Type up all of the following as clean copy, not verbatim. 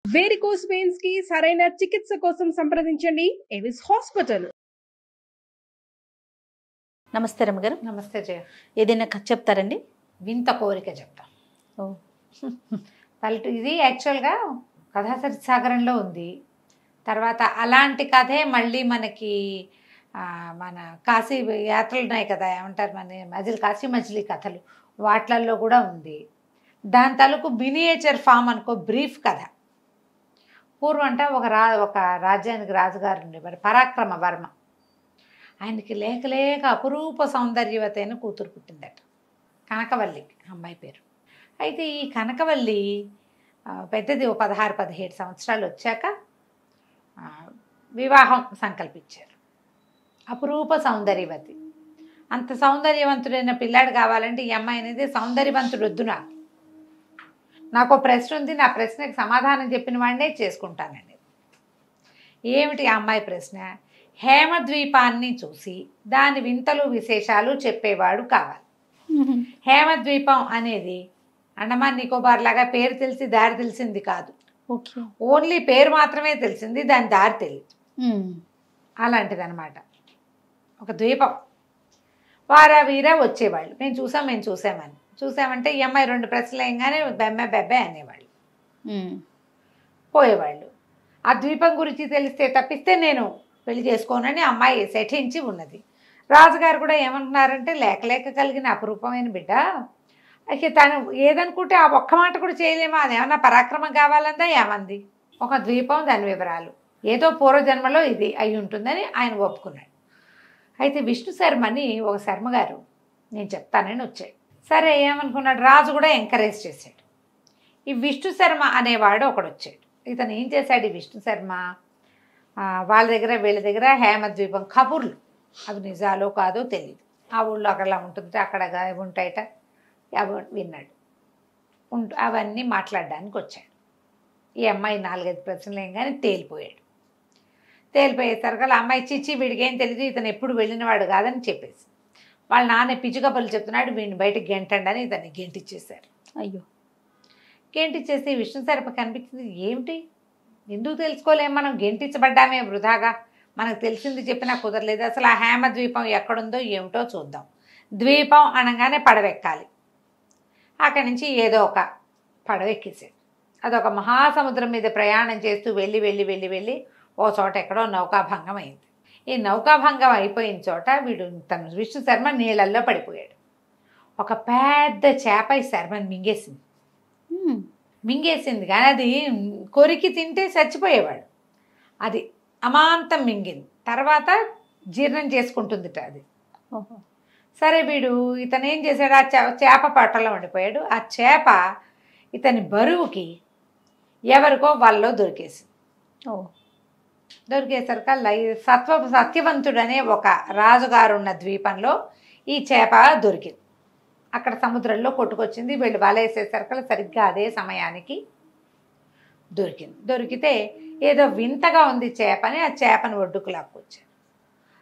Varicose veins కి సరైన చికిత్స కోసం సంప్రదించండి ఎవిస్ హాస్పిటల్. నమస్తే రమ్మగారు. నమస్తే జయ. ఏదైనా కథ చెప్తారండి? వింత కోరిక చెప్తా. ఓ ఇది యాక్చువల్గా కథాసరిత్ సాగరంలో ఉంది. తర్వాత అలాంటి కథే మళ్ళీ మనకి మన కాశీ యాత్రలు ఉన్నాయి కదా, ఏమంటారు మన మజిలీ కాశీ మజిలీ కథలు, వాట్లల్లో కూడా ఉంది. దాని తాలూకు మినియేచర్ ఫామ్ అనుకో, బ్రీఫ్ కథ. పూర్వం అంటే ఒక రాజ్యానికి రాజుగారు ఉండేవారు, పరాక్రమ వర్మ. ఆయనకి లేక లేక అపురూప సౌందర్యవతి అయిన కూతురు పుట్టిందట, కనకవల్లి అమ్మాయి పేరు. అయితే ఈ కనకవల్లి పెద్దది, 16-17 సంవత్సరాలు వచ్చాక వివాహం సంకల్పించారు. అపురూప సౌందర్యవతి, అంత సౌందర్యవంతుడైన పిల్లాడు కావాలంటే ఈ అమ్మాయి అనేది సౌందర్యవంతుడు వద్దు, నాకు ప్రశ్న ఉంది, నా ప్రశ్నకి సమాధానం చెప్పిన వాడినే చేసుకుంటానండి. ఏమిటి ఆ అమ్మాయి ప్రశ్న? హేమద్వీపాన్ని చూసి దాని వింతలు విశేషాలు చెప్పేవాడు కావాలి. హేమద్వీపం అనేది అండమాన్ నికోబార్ లాగా పేరు తెలిసి దారి తెలిసింది కాదు. ఓన్లీ పేరు మాత్రమే తెలిసింది, దాని దారి తెలియదు. అలాంటిది అనమాట ఒక ద్వీపం. వారా వీరా వచ్చేవాళ్ళు, మేము చూసామని. చూసామంటే ఈ అమ్మాయి 2 ప్రశ్నలు వేయగానే బెబ్బే అనేవాళ్ళు, పోయేవాళ్ళు. ఆ ద్వీపం గురించి తెలిస్తే తప్పిస్తే నేను పెళ్లి చేసుకోనని అమ్మాయి సెటించి ఉన్నది. రాజుగారు కూడా ఏమంటున్నారంటే, లేక కలిగిన అపురూపమైన బిడ్డ, అయితే తను ఏదనుకుంటే ఆ ఒక్క మాట కూడా చేయలేమా, అదేమన్నా పరాక్రమం కావాలందా ఏమంది. ఒక ద్వీపం, దాని వివరాలు, ఏదో పూర్వజన్మలో ఇది అయి ఉంటుందని ఆయన ఒప్పుకున్నాడు. అయితే విష్ణు శర్మని ఒక శర్మగారు నేను చెప్తానని వచ్చాడు. సరే ఏమనుకున్నాడు, రాజు కూడా ఎంకరేజ్ చేశాడు. ఈ విష్ణు శర్మ అనేవాడు ఒకడు వచ్చాడు. ఇతను ఏం చేశాడు, ఈ విష్ణు శర్మ వాళ్ళ దగ్గర వీళ్ళ దగ్గర హేమద్వీపం కబుర్లు, అవి నిజాలో కాదో తెలియదు, ఆ ఊళ్ళో అక్కడలా ఉంటుంది, అక్కడ ఉంటాయట, అవి విన్నాడు. అవన్నీ మాట్లాడడానికి వచ్చాడు. ఈ అమ్మాయి 4-5 ప్రశ్నలు ఏం కానీ తేలిపోయేసరికి ఆ అమ్మాయి చిచ్చి వీడికి ఏం తెలియదు, ఇతను ఎప్పుడు వెళ్ళినవాడు కాదని చెప్పేసి వాళ్ళ నాన్న పిచ్చుకబలు చెప్తున్నాడు, వీడిని బయటకు గెంటండి అని ఇతన్ని గెంటిచ్చేశారు. అయ్యో, గెంటిచ్చేసి విష్ణు శర్మ కనిపించింది, ఏమిటి ఎందుకు తెలుసుకోలేము, మనం గెంటించబడ్డామే వృధాగా, మనకు తెలిసింది చెప్పినా కుదరలేదు, అసలు ఆ హేమద్వీపం ఎక్కడుందో ఏమిటో చూద్దాం. ద్వీపం అనగానే పడవెక్కాలి. అక్కడి నుంచి ఏదో ఒక పడవెక్కేసాడు. అదొక మహాసముద్రం మీద ప్రయాణం చేస్తూ వెళ్ళి ఓ చోట ఎక్కడో నౌకాభంగం అయింది. ఈ నౌకాభంగం అయిపోయిన చోట తను విష్ణు శర్మ నీళ్ళల్లో పడిపోయాడు. ఒక పెద్ద చేప ఈ శర్మని మింగేసింది కానీ అది కొరికి తింటే చచ్చిపోయేవాడు. అది అమాంతం మింగింది, తర్వాత జీర్ణం చేసుకుంటుందిట అది. సరే ఇతను ఏం చేశాడు, ఆ చేప పట్టలో ఉండిపోయాడు. ఆ చేప ఇతని బరువుకి ఎవరికో వాళ్ళలో దొరికేసింది. దొరికేసరికి సత్యవంతుడనే ఒక రాజుగారు ఉన్న ద్వీపంలో ఈ చేప దొరికింది. అక్కడ సముద్రంలో కొట్టుకొచ్చింది. వీళ్ళు వలేసేసరికి సరిగ్గా అదే సమయానికి దొరికితే ఏదో వింతగా ఉంది చేపని, ఆ చేపను ఒడ్డుకు లాక్కొచ్చారు.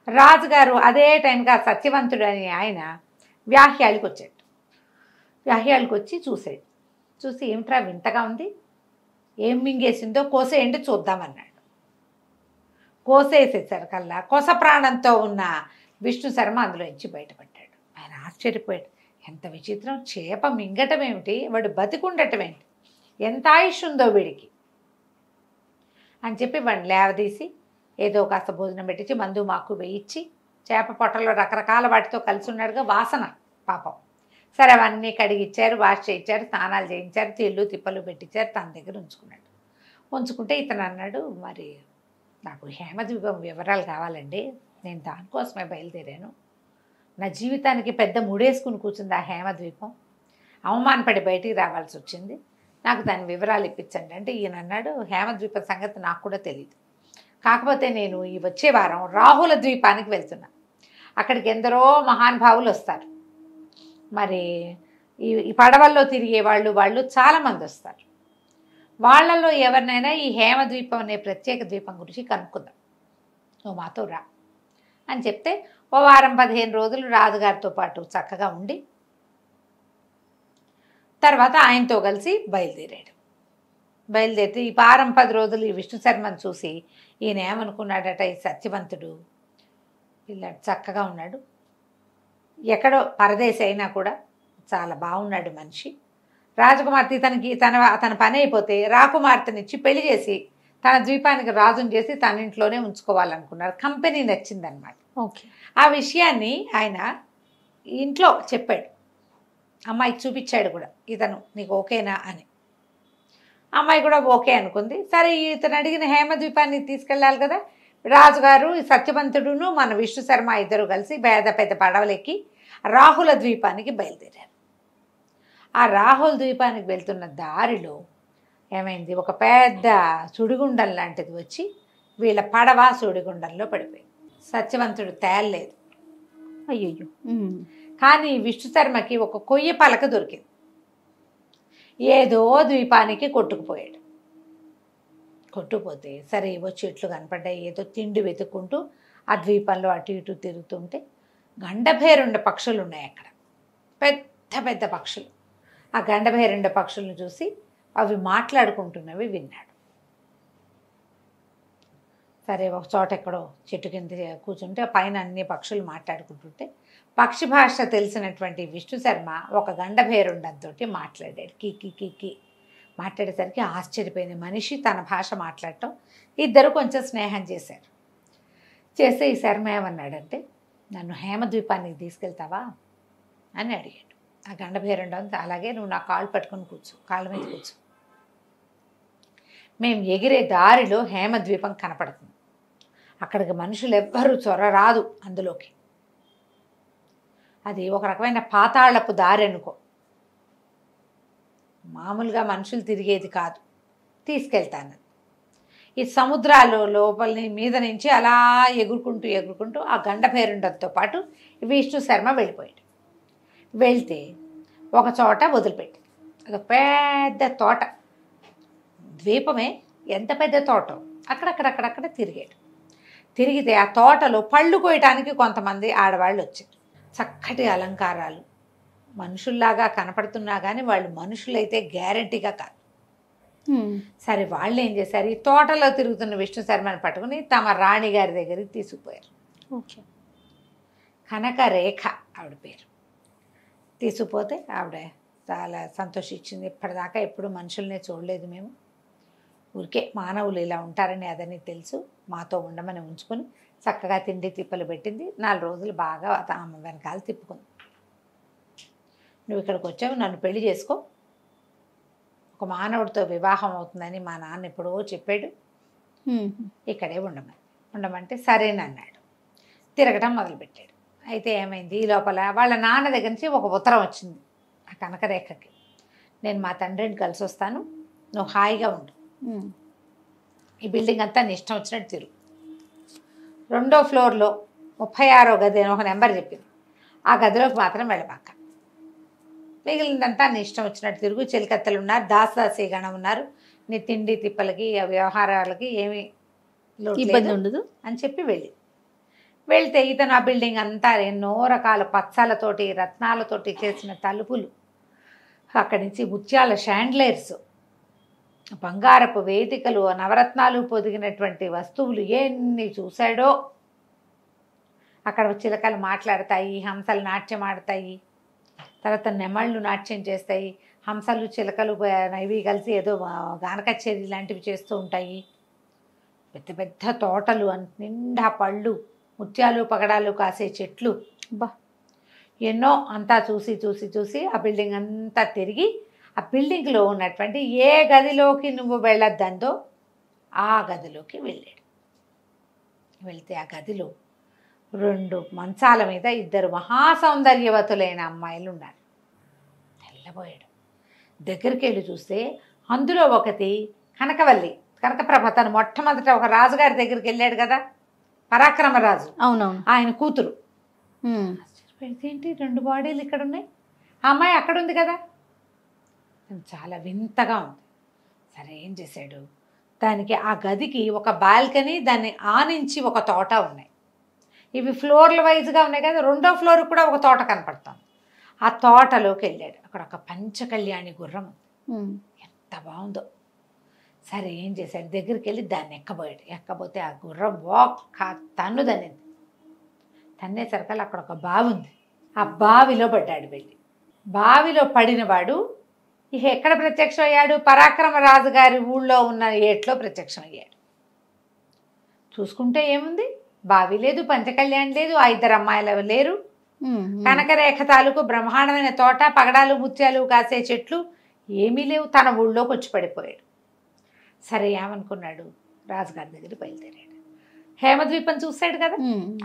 రాజుగారు అదే టైంగా సత్యవంతుడని ఆయన వ్యాహ్యాలకు వచ్చాడు. వ్యాహ్యాలకు వచ్చి చూసి ఏమిట్రా వింతగా ఉంది, ఏం మింగేసిందో కోసేయండి చూద్దామన్నాడు. కోసేసేసరికల్లా కొస ప్రాణంతో ఉన్న విష్ణు శర్మ అందులో నుంచి బయటపడ్డాడు. ఆయన ఆశ్చర్యపోయాడు, ఎంత విచిత్రం, చేప మింగటం ఏమిటి, వాడు బతికుండటం ఏంటి, ఎంత ఆయుష్ ఉందో వీడికి అని చెప్పి వాడిని లేవదీసి ఏదో కాస్త భోజనం పెట్టించి మందు మాకు వేయించి, చేప పొట్టలో రకరకాల వాటితో కలిసి ఉన్నాడుగా వాసన పాపం. సరే అవన్నీ కడిగిచ్చారు, వాష్ చేయించారు, స్నానాలు చేయించారు, తిళ్ళు తిప్పలు పెట్టించారు, తన దగ్గర ఉంచుకుంటే ఇతను అన్నాడు, మరి నాకు హేమద్వీపం వివరాలు కావాలండి, నేను దానికోసమే బయలుదేరాను, నా జీవితానికి పెద్ద ముడేసుకుని కూర్చుంది ఆ హేమద్వీపం, అవమానపడి బయటికి రావాల్సి వచ్చింది, నాకు దాని వివరాలు ఇప్పించండి అంటే ఈయన అన్నాడు, హేమద్వీపం సంగతి నాకు కూడా తెలియదు, కాకపోతే నేను ఈ వచ్చే వారం రాహుల ద్వీపానికి వెళ్తున్నా, అక్కడికి ఎందరో మహానుభావులు వస్తారు, మరి ఈ పడవల్లో తిరిగే వాళ్ళు చాలామంది వస్తారు, వాళ్ళల్లో ఎవరినైనా ఈ హేమద్వీపం అనే ప్రత్యేక ద్వీపం గురించి కనుక్కుందాం, నువ్వు మాతో రా అని చెప్తే ఓ 10-15 రోజులు రాజుగారితో పాటు చక్కగా ఉండి తర్వాత ఆయనతో కలిసి బయలుదేరాడు. బయలుదేరితే ఈ వారం 10 రోజులు ఈ విష్ణు శర్మను చూసి ఈయన ఏమనుకున్నాడట, ఈ సత్యవంతుడు పిల్లాడు చక్కగా ఉన్నాడు, ఎక్కడో పరదేశి అయినా కూడా చాలా బాగున్నాడు మనిషి, రాజకుమార్తె తన పని అయిపోతే రాకుమార్తెనిచ్చి పెళ్లి చేసి తన ద్వీపానికి రాజుని చేసి తన ఇంట్లోనే ఉంచుకోవాలనుకున్నారు. కంపెనీ నచ్చిందనమాట. ఓకే. ఆ విషయాన్ని ఆయన ఇంట్లో చెప్పాడు, అమ్మాయికి చూపించాడు కూడా, ఇతను నీకు ఓకేనా అని. అమ్మాయి కూడా ఓకే అనుకుంది. సరే ఇతను అడిగిన హేమద్వీపాన్ని తీసుకెళ్ళాలి కదా, రాజుగారు ఈ సత్యవంతుడును మన విష్ణు శర్మ ఇద్దరు కలిసి పెద్ద పడవలెక్కి రాహుల ద్వీపానికి బయలుదేరారు. ఆ రాహుల్ ద్వీపానికి వెళ్తున్న దారిలో ఏమైంది, ఒక పెద్ద సుడిగుండం లాంటిది వచ్చి వీళ్ళ పడవ సుడిగుండంలో పడిపోయింది. సత్యవంతుడు తేలలేదు. అయ్యయ్యో. కానీ విష్ణు శర్మకి ఒక కొయ్య పలక దొరికింది. ఏదో ద్వీపానికి కొట్టుకుపోయాడు. కొట్టుకుపోతే సరే ఏవో చెట్లు కనపడ్డాయి, ఏదో తిండి వెతుక్కుంటూ ఆ ద్వీపంలో అటు ఇటు తిరుగుతుంటే గండభేరుండ పక్షులు ఉన్నాయి అక్కడ, పెద్ద పెద్ద పక్షులు. ఆ గండభేరుండ పక్షులను చూసి అవి మాట్లాడుకుంటున్నవి విన్నాడు. సరే ఒక చోట ఎక్కడో చెట్టు కింద కూర్చుంటే పైన అన్ని పక్షులు మాట్లాడుకుంటుంటే పక్షి భాష తెలిసినటువంటి విష్ణు శర్మ ఒక గండభేరుండంతో మాట్లాడాడు. కీ మాట్లాడేసరికి ఆశ్చర్యపోయింది. మనిషి తన భాష మాట్లాడటం. ఇద్దరు కొంచెం స్నేహం చేశారు. చేస్తే ఈ శర్మ ఏమన్నాడంటే, నన్ను హేమద్వీపానికి తీసుకెళ్తావా అని అడిగాడు. ఆ గండభేరుండం, అలాగే నువ్వు నా కాళ్ళు పట్టుకొని కూర్చో, కాళ్ళ మీద కూర్చో, మేము ఎగిరే దారిలో హేమద్వీపం కనపడుతుంది, అక్కడికి మనుషులు ఎవ్వరూ చొరరాదు అందులోకి, అది ఒక రకమైన పాతాళపు దారి అనుకో, మామూలుగా మనుషులు తిరిగేది కాదు, తీసుకెళ్తాను. ఈ సముద్రాలు లోపలి మీద నుంచి అలా ఎగురుకుంటూ ఆ గండభేరుండంతో పాటు విష్ణు శర్మ వెళ్ళిపోయాడు. వెళ్తే ఒక చోట వదిలిపెట్టి, అది పెద్ద తోట, ద్వీపమే, ఎంత పెద్ద తోట, అక్కడక్కడ తిరిగాడు. తిరిగితే ఆ తోటలో పళ్ళు కోయటానికి కొంతమంది ఆడవాళ్ళు వచ్చారు. చక్కటి అలంకారాలు, మనుషుల్లాగా కనపడుతున్నా కానీ వాళ్ళు మనుషులైతే గ్యారంటీగా కాదు. సరే వాళ్ళు ఏం చేశారు, ఈ తోటలో తిరుగుతున్న విష్ణు శర్మని పట్టుకుని తమ రాణి గారి దగ్గరికి తీసుకుపోయారు. ఓకే. కనకరేఖ ఆవిడ పేరు. తీసుకుపోతే ఆవిడ చాలా సంతోషించింది. ఇప్పటిదాకా ఎప్పుడు మనుషుల్నే చూడలేదు మేము, ఊరికే మానవులు ఇలా ఉంటారని అదని తెలుసు, మాతో ఉండమని ఉంచుకొని చక్కగా తిండి తిప్పలు పెట్టింది. 4 రోజులు బాగా ఆమె వెనకాల తిప్పుకుంది. నువ్వు ఇక్కడికి వచ్చావు, నన్ను పెళ్లి చేసుకో, ఒక మానవుడితో వివాహం అవుతుందని మా నాన్న ఎప్పుడో చెప్పాడు, ఇక్కడే ఉండమంటే సరేనన్నాడు. తిరగటం మొదలుపెట్టాడు. అయితే ఏమైంది, ఈ లోపల వాళ్ళ నాన్న దగ్గర నుంచి ఒక ఉత్తరం వచ్చింది ఆ కనకరేఖకి, నేను మా తండ్రిని కలిసి వస్తాను, నువ్వు హాయిగా ఉండు, ఈ బిల్డింగ్ అంతా నీ ఇష్టం వచ్చినట్టు తిరుగు, 2వ ఫ్లోర్లో 36వ గది అని ఒక నెంబర్ చెప్పింది, ఆ గదిలోకి మాత్రం వెళ్ళబాక, మిగిలిందంతా నీ ఇష్టం వచ్చినట్టు తిరుగు, చెలికత్తెలు ఉన్నారు, దాసదాసీగణం ఉన్నారు, నీ తిండి తిప్పలకి వ్యవహారాలకి ఏమీ ఇబ్బంది ఉండదు అని చెప్పి వెళ్తే ఇతను ఆ బిల్డింగ్ అంతా ఎన్నో రకాల పచ్చలతోటి రత్నాలతోటి చేసిన తలుపులు, అక్కడి నుంచి ముత్యాల షాండ్లైర్స్, బంగారపు వేదికలు, నవరత్నాలు పొదిగినటువంటి వస్తువులు ఎన్ని చూశాడో. అక్కడ చిలకలు మాట్లాడతాయి, హంసలు నాట్యం ఆడతాయి, తర్వాత నెమళ్ళు నాట్యం చేస్తాయి, హంసలు చిలకలు ఇవి కలిసి ఏదో గాన కచేరీ లాంటివి చేస్తూ ఉంటాయి. పెద్ద పెద్ద తోటలు, నిండా పళ్ళు, ముత్యాలు పగడాలు కాసే చెట్లు, బా ఎన్నో. అంతా చూసి ఆ బిల్డింగ్ అంతా తిరిగి ఆ బిల్డింగ్లో ఉన్నటువంటి ఏ గదిలోకి నువ్వు వెళ్ళొద్దందో ఆ గదిలోకి వెళ్ళాడు. వెళ్తే ఆ గదిలో 2 మంచాల మీద 2 మహాసౌందర్యవతులైన అమ్మాయిలు ఉన్నారు. తెల్లబోయాడు. దగ్గరికి వెళ్ళి చూస్తే అందులో ఒకటి కనకవల్లి, కనకప్రభ, తను మొట్టమొదట ఒక రాజుగారి దగ్గరికి వెళ్ళాడు కదా, పరాక్రమరాజు, అవునవును, ఆయన కూతురు. ఏంటి 2 బాడీలు ఇక్కడ ఉన్నాయి, ఆ అమ్మాయి అక్కడ ఉంది కదా, చాలా వింతగా ఉంది. సరే ఏం చేశాడు, దానికి ఆ గదికి ఒక బాల్కనీ, దాన్ని ఆనించి ఒక తోట ఉన్నాయి. ఇవి ఫ్లోర్ల వైజ్గా ఉన్నాయి కదా, 2వ ఫ్లోర్ కూడా ఒక తోట కనపడుతుంది. ఆ తోటలోకి వెళ్ళాడు. అక్కడ ఒక పంచకళ్యాణి గుర్రం, ఎంత బాగుందో. సరే ఏం చేశాడు, దగ్గరికి వెళ్ళి దాన్ని ఎక్కబోయాడు. ఎక్కబోతే ఆ గుర్రం ఒక్క తన్ను తన్నింది. తన్నేసరికల్లా అక్కడ ఒక బావి ఉంది. ఆ బావిలో పడ్డాడు. వెళ్ళి బావిలో పడినవాడు ఇక ఎక్కడ ప్రత్యక్షం అయ్యాడు? పరాక్రమరాజు గారి ఊళ్ళో ఉన్న ఏట్లో ప్రత్యక్షం అయ్యాడు. చూసుకుంటే ఏముంది, బావి లేదు, పంచకళ్యాణ్ లేదు, ఆ ఇద్దరు అమ్మాయిలు లేరు, కనకరేఖ తాలూకు బ్రహ్మాండమైన తోట, పగడాలు ముత్యాలు కాసే చెట్లు ఏమీ లేవు. తన ఊళ్ళోకి వచ్చి పడిపోయాడు. సరే ఏమనుకున్నాడు, రాజుగారి దగ్గర బయలుదేరాడు. హేమద్వీపం చూశాడు కదా,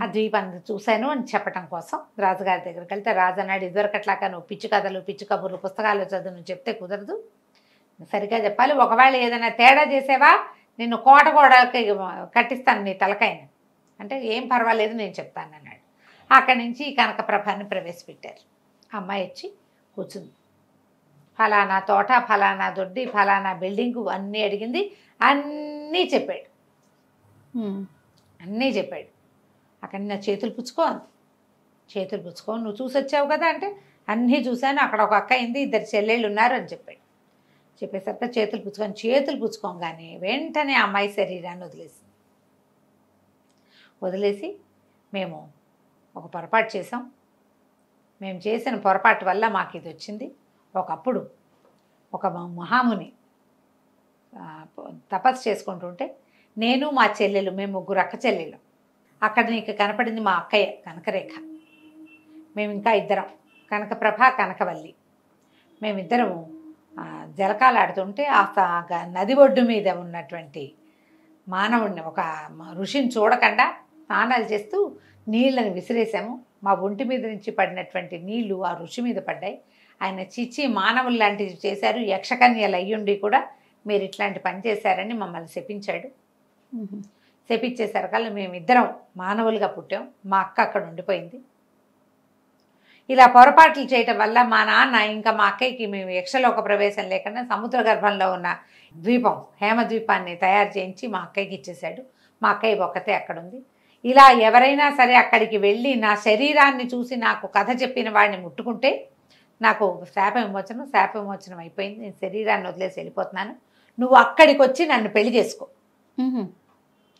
ఆ ద్వీపాన్ని చూశాను అని చెప్పడం కోసం రాజుగారి దగ్గరికి వెళ్తే రాజు అన్నాడు, ఇదివరకట్లాగా నువ్వు పిచ్చి కథలు పిచ్చి కబుర్లు పుస్తకాలు చదువు నువ్వు చెప్తే కుదరదు, సరిగ్గా చెప్పాలి. ఒకవేళ ఏదైనా తేడా చేసేవా నిన్ను కోట కట్టిస్తాను నీ తలకాయని అంటే, ఏం పర్వాలేదు నేను చెప్తాను అన్నాడు. అక్కడి నుంచి కనకప్రభాన్ని ప్రవేశపెట్టారు. అమ్మాయి వచ్చి కూర్చుంది. ఫలానా తోట, ఫలానా దొడ్డి, ఫలానా బిల్డింగు అన్నీ అడిగింది. అన్నీ చెప్పాడు. అన్నీ చెప్పాడు. అక్కడ నా చేతులు పుచ్చుకో అంది. చేతులు పుచ్చుకో, నువ్వు చూసి వచ్చావు కదా అంటే, అన్నీ చూశాను, అక్కడ ఒక అక్క అయింది, ఇద్దరు చెల్లెళ్ళు ఉన్నారు అని చెప్పాడు. చెప్పేసరికి చేతులు పుచ్చుకోగానే వెంటనే అమ్మాయి శరీరాన్ని వదిలేసి మేము ఒక పొరపాటు చేసాం, మేము చేసిన పొరపాటు వల్ల మాకు ఇది వచ్చింది. ఒకప్పుడు ఒక మహాముని తపస్సు చేసుకుంటుంటే నేను మా చెల్లెలు, మేము ముగ్గురు అక్క చెల్లెలు, అక్కడ నీకు కనపడింది మా అక్కయ్య కనకరేఖ, మేము ఇంకా ఇద్దరం కనకప్రభ కనకవల్లి, మేమిద్దరము జలకాలు ఆడుతుంటే ఆ నది ఒడ్డు మీద ఉన్నటువంటి మానవుడిని, ఒక ఋషిని చూడకుండా స్నానాలు చేస్తూ నీళ్ళని విసిరేసాము. మా ఒంటి మీద నుంచి పడినటువంటి నీళ్లు ఆ ఋషి మీద పడ్డాయి. ఆయన చిచ్చి మానవులు లాంటివి చేశారు, యక్షకన్యలు అయ్యుండి కూడా మీరు ఇట్లాంటి పని చేశారని మమ్మల్ని శపించాడు. శపించేసరికల్లా మేమిద్దరం మానవులుగా పుట్టాం, మా అక్క అక్కడ ఉండిపోయింది. ఇలా పొరపాట్లు చేయటం వల్ల మా నాన్న ఇంకా మా అక్కయ్యకి మేము యక్షలోక ప్రవేశం లేకుండా సముద్ర గర్భంలో ఉన్న ద్వీపం హేమద్వీపాన్ని తయారు చేయించి మా అక్కయ్యకి ఇచ్చేశాడు. మా అక్కయ్య ఒక్కతే అక్కడ ఉంది. ఇలా ఎవరైనా సరే అక్కడికి వెళ్ళి నా శరీరాన్ని చూసి నాకు కథ చెప్పిన వాడిని ముట్టుకుంటే నాకు శాప విమోచనం అయిపోయింది, నేను శరీరాన్ని వదిలేసి వెళ్ళిపోతున్నాను, నువ్వు అక్కడికి వచ్చి నన్ను పెళ్లి చేసుకో,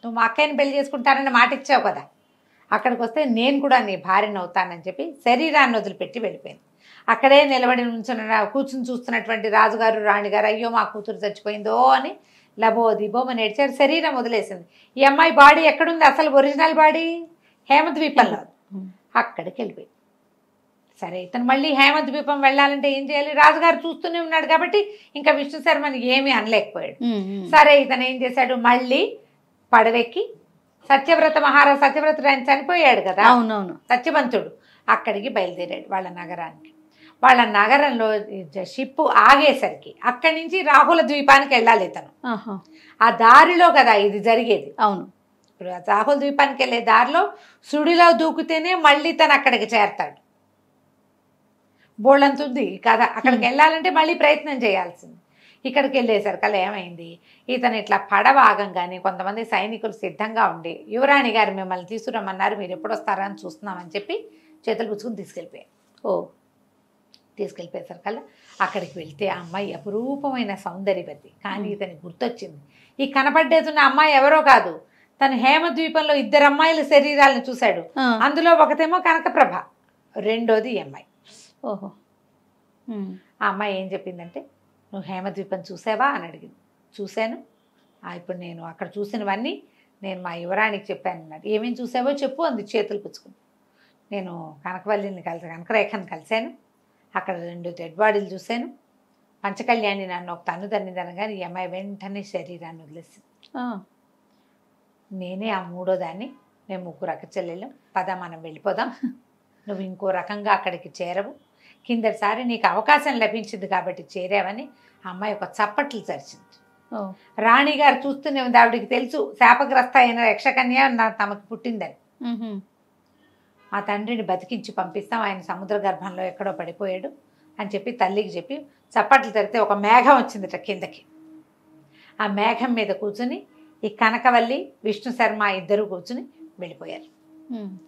నువ్వు మా అక్కయ్యని పెళ్లి చేసుకుంటానని మాట ఇచ్చావు కదా, అక్కడికి వస్తే నేను కూడా నీ భార్యను అవుతానని చెప్పి శరీరాన్ని వదిలిపెట్టి వెళ్ళిపోయింది. అక్కడే నిలబడి కూర్చుని చూస్తున్నటువంటి రాజుగారు రాణిగారు అయ్యో మా కూతురు చచ్చిపోయిందో అని లబో దిబోమని ఏడ్చారు. శరీరం వదిలేసింది. ఈ అమ్మాయి బాడీ ఎక్కడుంది, అసలు ఒరిజినల్ బాడీ హేమద్వీపంలో, అక్కడికి వెళ్ళిపోయింది. సరే ఇతను మళ్ళీ హేమద్వీపం వెళ్ళాలంటే ఏం చేయాలి, రాజుగారు చూస్తూనే ఉన్నాడు కాబట్టి ఇంకా విష్ణు శర్మని ఏమీ అనలేకపోయాడు. సరే ఇతను ఏం చేశాడు, మళ్ళీ పడవెక్కి సత్యవ్రత మహారాజు, సత్యవ్రతుడు ఆయన చనిపోయాడు కదా, అవునవును, సత్యవంతుడు, అక్కడికి బయలుదేరాడు వాళ్ళ నగరానికి. వాళ్ళ నగరంలో షిప్ ఆగేసరికి అక్కడి నుంచి రాహుల ద్వీపానికి వెళ్ళాలి ఇతను. ఆ దారిలో కదా ఇది జరిగేది. అవును, ఇప్పుడు రాహుల ద్వీపానికి వెళ్ళే దారిలో సుడిలో దూకితేనే మళ్ళీ తను అక్కడికి చేరతాడు. బోళ్ళంతుంది కథ. అక్కడికి వెళ్ళాలంటే మళ్ళీ ప్రయత్నం చేయాల్సింది. ఇక్కడికి వెళ్ళేసరికల్లా ఏమైంది, ఇతను ఇట్లా పడవ ఆగంగానే కొంతమంది సైనికులు సిద్ధంగా ఉండి యువరాణి గారు మిమ్మల్ని తీసుకురమ్మన్నారు, మీరు ఎప్పుడు వస్తారా అని చూస్తున్నామని చెప్పి చేతులు పుచ్చుకుని తీసుకెళ్ళిపోయారు. తీసుకెళ్ళిపోయేసరికల్లా అక్కడికి వెళ్తే ఆ అమ్మాయి అపురూపమైన సౌందర్యవతి. కానీ ఇతనికి గుర్తొచ్చింది, ఈ కనపడ్డేతున్న అమ్మాయి ఎవరో కాదు, తను హేమద్వీపంలో ఇద్దరు అమ్మాయిల శరీరాలను చూశాడు. అందులో ఒకతేమో కనకప్రభ, రెండోది ఈ అమ్మాయి. ఓహో. ఆ అమ్మాయి ఏం చెప్పిందంటే, నువ్వు హేమద్వీపం చూసావా అని అడిగింది. చూశాను, ఇప్పుడు నేను అక్కడ చూసినవన్నీ నేను మా యువరాణికి చెప్పాను అన్నాడు. ఏమేమి చూసావో చెప్పు అంది చేతులు పుచ్చుకుని. నేను కనకవల్లిని కనకరేఖను కలిశాను, అక్కడ 2 డెడ్ బాడీలు చూశాను, పంచకళ్యాణి నన్ను ఒక తన్ను తన్నిదనగానే ఈ అమ్మాయి వెంటనే శరీరాన్ని వదిలేసింది. నేనే ఆ 3వ దాన్ని, మేము 3 అక్క చెల్లెళ్ళం, పద మనం వెళ్ళిపోదాం, నువ్వు ఇంకో రకంగా అక్కడికి చేరవు, కిందటిసారి నీకు అవకాశం లభించింది కాబట్టి చేరావని అమ్మాయి ఒక చప్పట్లు చరిచింది. రాణిగారు చూస్తూనే ఉంది, ఆవిడికి తెలుసు శాపగ్రస్త అయిన యక్షకన్య తమకు పుట్టిందని. ఆ తండ్రిని బతికించి పంపిస్తాం, ఆయన సముద్ర గర్భంలో ఎక్కడో పడిపోయాడు అని చెప్పి తల్లికి చెప్పి చప్పట్లు తరితే ఒక మేఘం వచ్చిందిట కిందకి. ఆ మేఘం మీద కూర్చుని ఈ కనకవల్లి విష్ణు శర్మ ఇద్దరు కూర్చుని వెళ్ళిపోయారు.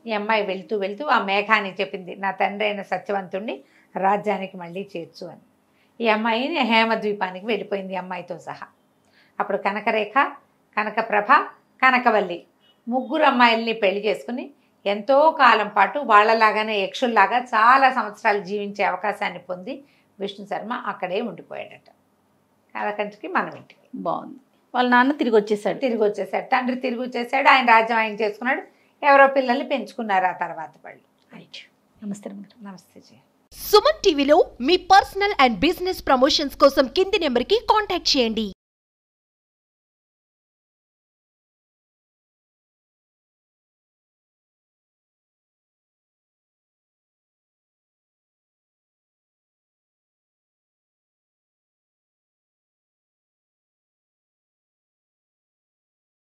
ఈ అమ్మాయి వెళ్తూ వెళ్తూ ఆ మేఘానికి చెప్పింది, నా తండ్రి అయిన సత్యవంతుణ్ణి రాజ్యానికి మళ్ళీ చేర్చు అని. ఈ అమ్మాయిని హేమద్వీపానికి వెళ్ళిపోయింది అమ్మాయితో సహా. అప్పుడు కనకరేఖ, కనకప్రభ, కనకవల్లి ముగ్గురు అమ్మాయిల్ని పెళ్లి చేసుకుని ఎంతో కాలం పాటు వాళ్ళలాగానే యక్షుల్లాగా చాలా సంవత్సరాలు జీవించే అవకాశాన్ని పొంది విష్ణు శర్మ అక్కడే ఉండిపోయాడట. కాలకంటికి మనం ఇంటికి. బాగుంది. వాళ్ళ నాన్న తిరిగి వచ్చేసాడు. తండ్రి తిరిగి వచ్చేసాడు. ఆయన రాజ్యం ఆయన చేసుకున్నాడు. ఎవరో పిల్లల్ని పెంచుకున్నారు ఆ తర్వాత వాళ్ళు. నమస్తే. నమస్తే జయ. సుమన్ టీవీలో మీ పర్సనల్ అండ్ బిజినెస్ ప్రమోషన్స్ కోసం కింది నెంబర్కి కాంటాక్ట్ చేయండి.